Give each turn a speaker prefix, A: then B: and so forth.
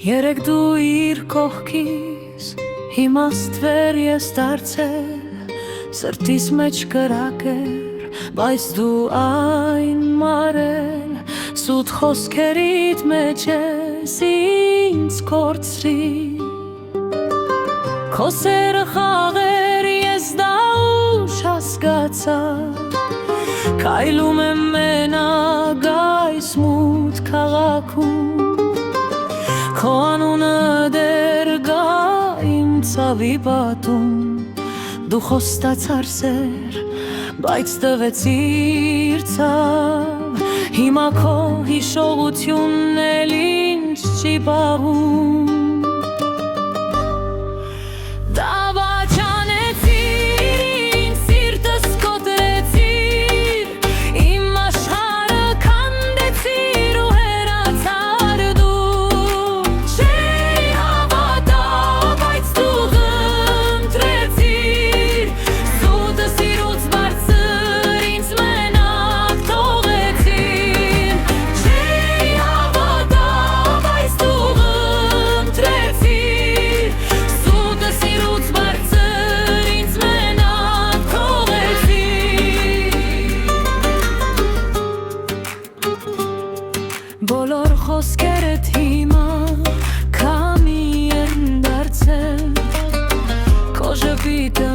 A: Երեք դու իր կողքիս, հիմա ստվեր ես դարձել, սրտիս մեջ կրակ էր, բայց դու այն մարել, սուտ խոսքերիդ մեջ ես ինձ կորցրի, քո սերը խաղեր ես դա ուշ հասկացա, քայլում եմ մենակ այս մութ քաղաքում, քո անունը դեռ գա իմ ցավի պատում, դու խոստացար սեր, բայց տվեցիր ցավ, հիմա քո հիշողությունն էլ ինձ չի պահում, բոլոր խոսքերդ հիմա քամի են դարձել, քո ժպիտը